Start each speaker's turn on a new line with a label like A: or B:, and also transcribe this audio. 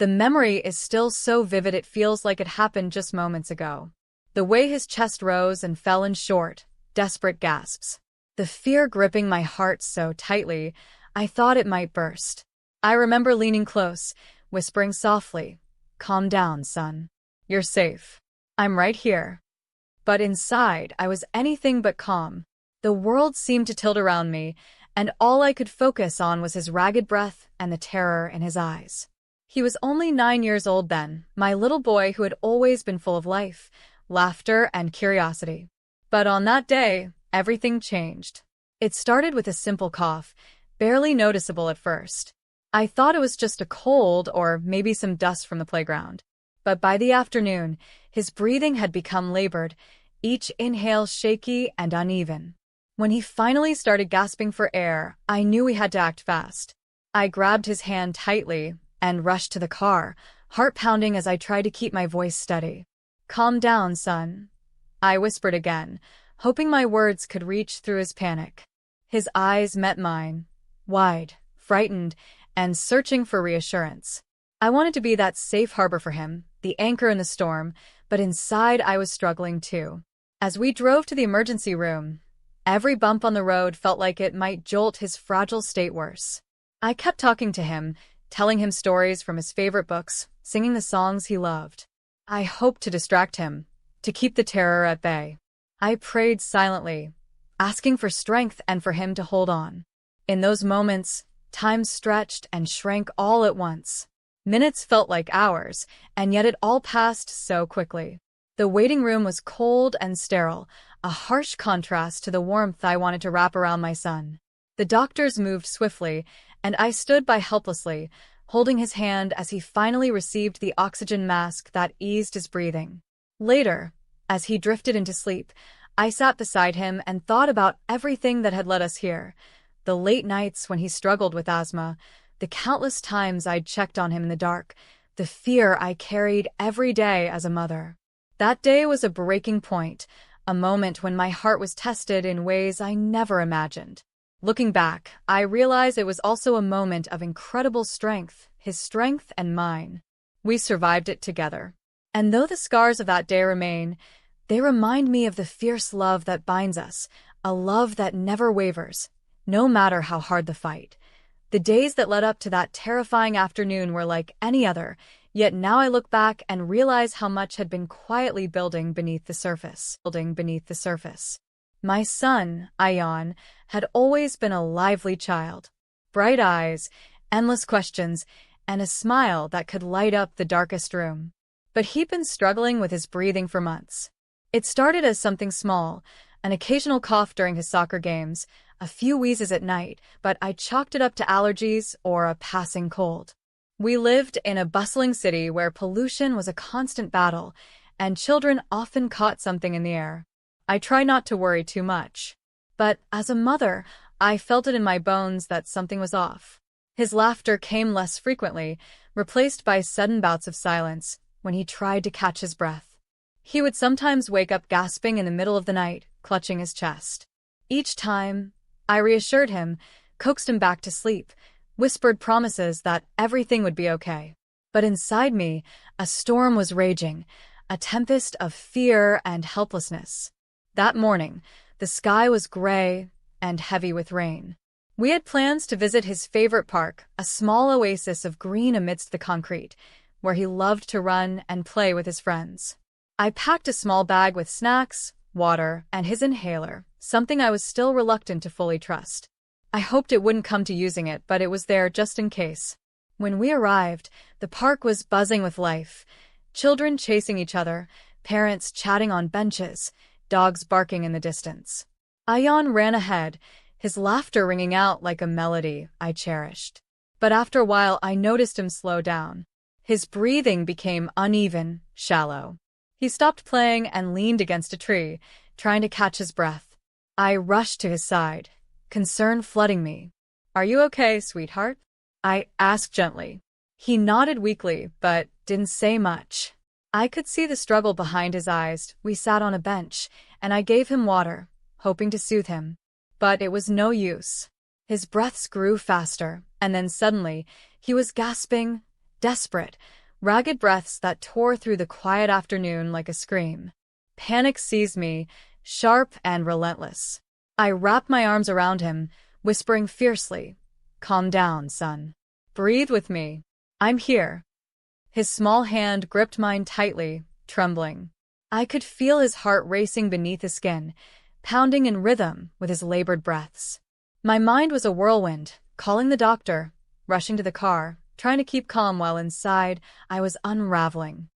A: The memory is still so vivid it feels like it happened just moments ago. The way his chest rose and fell in short, desperate gasps. The fear gripping my heart so tightly, I thought it might burst. I remember leaning close, whispering softly, "Calm down, son. You're safe. I'm right here." But inside, I was anything but calm. The world seemed to tilt around me, and all I could focus on was his ragged breath and the terror in his eyes. He was only 9 years old then, my little boy who had always been full of life, laughter, and curiosity. But on that day, everything changed. It started with a simple cough, barely noticeable at first. I thought it was just a cold or maybe some dust from the playground. But by the afternoon, his breathing had become labored, each inhale shaky and uneven. When he finally started gasping for air, I knew we had to act fast. I grabbed his hand tightly and rushed to the car, heart pounding as I tried to keep my voice steady. "Calm down, son," I whispered again, hoping my words could reach through his panic. His eyes met mine, wide, frightened, and searching for reassurance. I wanted to be that safe harbor for him, the anchor in the storm, but inside I was struggling too. As we drove to the emergency room, every bump on the road felt like it might jolt his fragile state worse. I kept talking to him, telling him stories from his favorite books, singing the songs he loved. I hoped to distract him, to keep the terror at bay. I prayed silently, asking for strength and for him to hold on. In those moments, time stretched and shrank all at once. Minutes felt like hours, and yet it all passed so quickly. The waiting room was cold and sterile, a harsh contrast to the warmth I wanted to wrap around my son. The doctors moved swiftly, and I stood by helplessly, holding his hand as he finally received the oxygen mask that eased his breathing. Later, as he drifted into sleep, I sat beside him and thought about everything that had led us here. The late nights when he struggled with asthma, the countless times I'd checked on him in the dark, the fear I carried every day as a mother. That day was a breaking point, a moment when my heart was tested in ways I never imagined. Looking back, I realize it was also a moment of incredible strength, his strength and mine. We survived it together. And though the scars of that day remain, they remind me of the fierce love that binds us, a love that never wavers, no matter how hard the fight. The days that led up to that terrifying afternoon were like any other, yet now I look back and realize how much had been quietly building beneath the surface. My son, Ayan, had always been a lively child. Bright eyes, endless questions, and a smile that could light up the darkest room. But he'd been struggling with his breathing for months. It started as something small, an occasional cough during his soccer games, a few wheezes at night, but I chalked it up to allergies or a passing cold. We lived in a bustling city where pollution was a constant battle, and children often caught something in the air. I try not to worry too much. But as a mother, I felt it in my bones that something was off. His laughter came less frequently, replaced by sudden bouts of silence when he tried to catch his breath. He would sometimes wake up gasping in the middle of the night, clutching his chest. Each time, I reassured him, coaxed him back to sleep, whispered promises that everything would be okay. But inside me, a storm was raging, a tempest of fear and helplessness. That morning, the sky was gray and heavy with rain. We had plans to visit his favorite park, a small oasis of green amidst the concrete, where he loved to run and play with his friends. I packed a small bag with snacks, water, and his inhaler, something I was still reluctant to fully trust. I hoped it wouldn't come to using it, but it was there just in case. When we arrived, the park was buzzing with life. Children chasing each other, parents chatting on benches, dogs barking in the distance. Ayan ran ahead, his laughter ringing out like a melody I cherished. But after a while I noticed him slow down. His breathing became uneven, shallow. He stopped playing and leaned against a tree, trying to catch his breath. I rushed to his side, concern flooding me. "Are you okay, sweetheart?" I asked gently. He nodded weakly, but didn't say much. I could see the struggle behind his eyes. We sat on a bench, and I gave him water, hoping to soothe him. But it was no use. His breaths grew faster, and then suddenly, he was gasping, Desperate, ragged breaths that tore through the quiet afternoon like a scream. Panic seized me, sharp and relentless. I wrapped my arms around him, whispering fiercely, "Calm down, son. Breathe with me. I'm here." His small hand gripped mine tightly, trembling. I could feel his heart racing beneath his skin, pounding in rhythm with his labored breaths. My mind was a whirlwind, calling the doctor, rushing to the car, trying to keep calm while inside I was unraveling.